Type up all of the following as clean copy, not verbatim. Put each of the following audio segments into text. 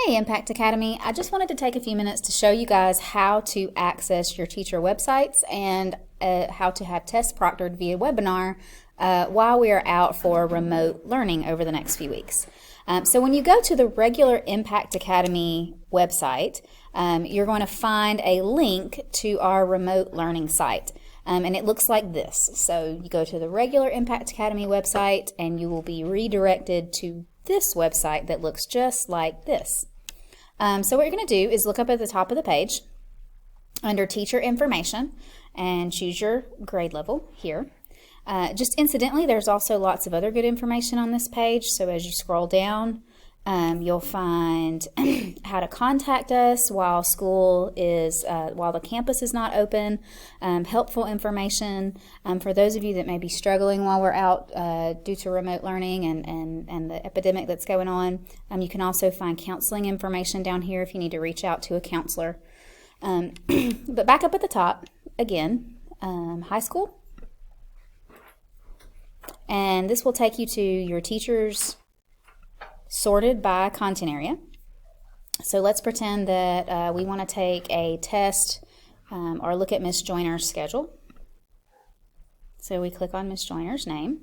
Hey Impact Academy, I just wanted to take a few minutes to show you guys how to access your teacher websites and how to have tests proctored via webinar while we are out for remote learning over the next few weeks. So when you go to the regular Impact Academy website, you're going to find a link to our remote learning site. And it looks like this. So you go to the regular Impact Academy website and you will be redirected to this website that looks just like this. So what you're going to do is look up at the top of the page under Teacher Information and choose your grade level here. Just incidentally, there's also lots of other good information on this page. So as you scroll down, you'll find how to contact us while while the campus is not open, helpful information for those of you that may be struggling while we're out due to remote learning and the epidemic that's going on. You can also find counseling information down here if you need to reach out to a counselor. But back up at the top, again, high school. And this will take you to your teachers sorted by content area. So let's pretend that we want to take a test or look at Miss Joyner's schedule. So we click on Miss Joyner's name.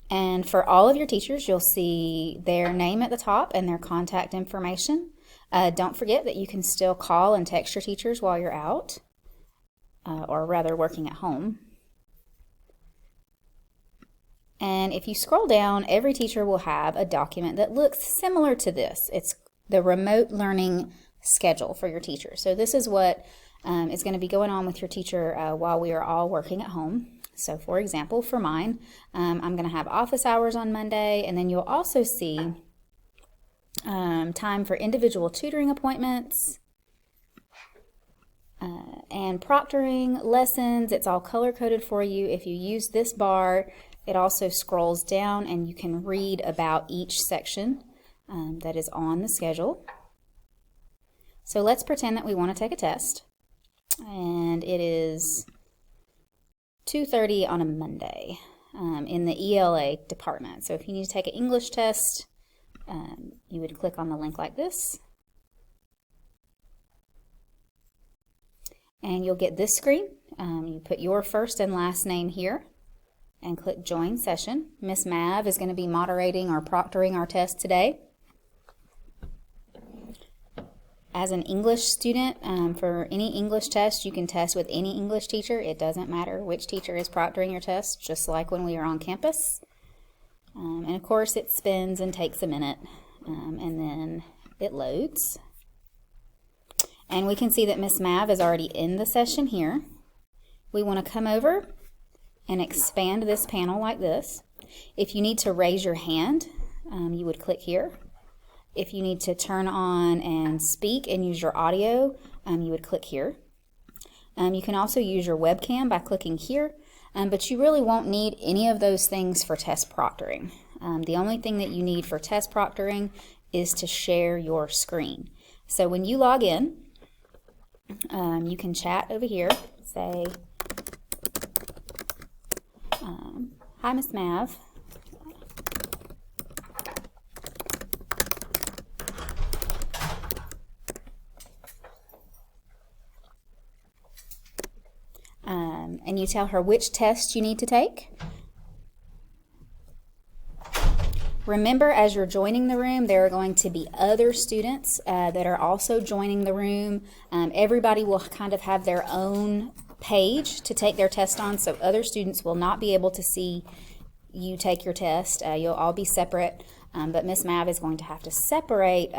And for all of your teachers, you'll see their name at the top and their contact information. Don't forget that you can still call and text your teachers while you're out, or rather working at home. And if you scroll down, every teacher will have a document that looks similar to this. It's the remote learning schedule for your teacher. So this is what is going to be going on with your teacher while we are all working at home. So for example, for mine, I'm going to have office hours on Monday, and then you'll also see time for individual tutoring appointments and proctoring lessons. It's all color-coded for you. If you use this bar, it also scrolls down and you can read about each section that is on the schedule. So let's pretend that we want to take a test, and it is 2:30 on a Monday in the ELA department. So if you need to take an English test, you would click on the link like this. And you'll get this screen. You put your first and last name here and click Join Session. Miss Mav is going to be moderating or proctoring our test today. As an English student, for any English test, you can test with any English teacher. It doesn't matter which teacher is proctoring your test, just like when we are on campus. And of course, it spins and takes a minute, and then it loads. And we can see that Miss Mav is already in the session here. We want to come over and expand this panel like this. If you need to raise your hand, you would click here. If you need to turn on and speak and use your audio, you would click here. You can also use your webcam by clicking here, but you really won't need any of those things for test proctoring. The only thing that you need for test proctoring is to share your screen. So when you log in, you can chat over here, say, hi, Miss Mav. And you tell her which test you need to take. Remember, as you're joining the room, there are going to be other students that are also joining the room. Everybody will kind of have their own page to take their test on, so other students will not be able to see you take your test. You'll all be separate, but Miss Mav is going to have to separate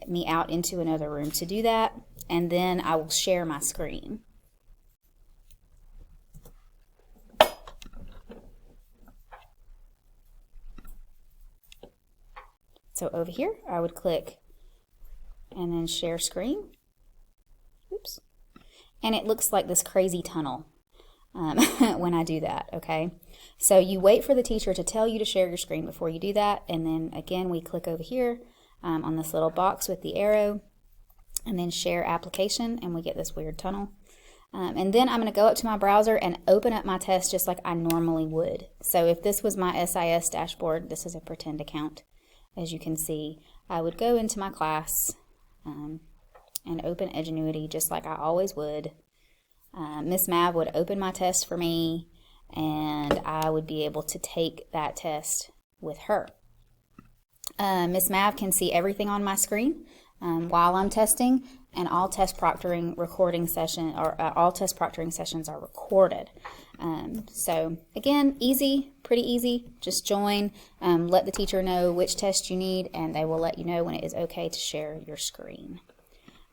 me out into another room to do that, and then I will share my screen. So over here, I would click and then share screen. Oops. And it looks like this crazy tunnel when I do that, okay? So you wait for the teacher to tell you to share your screen before you do that, and then again we click over here on this little box with the arrow, and then share application, and we get this weird tunnel. And then I'm going to go up to my browser and open up my test just like I normally would. So if this was my SIS dashboard, this is a pretend account. as you can see, I would go into my class and open Edgenuity just like I always would. Miss Mav would open my test for me, and I would be able to take that test with her. Miss Mav can see everything on my screen while I'm testing, and all test proctoring sessions are recorded. So again, pretty easy. Just join, let the teacher know which test you need, and they will let you know when it is okay to share your screen.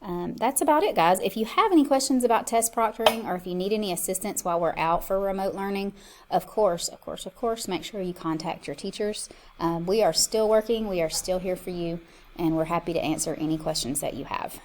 That's about it, guys. If you have any questions about test proctoring, or if you need any assistance while we're out for remote learning, of course, make sure you contact your teachers. We are still working. We are still here for you, and we're happy to answer any questions that you have.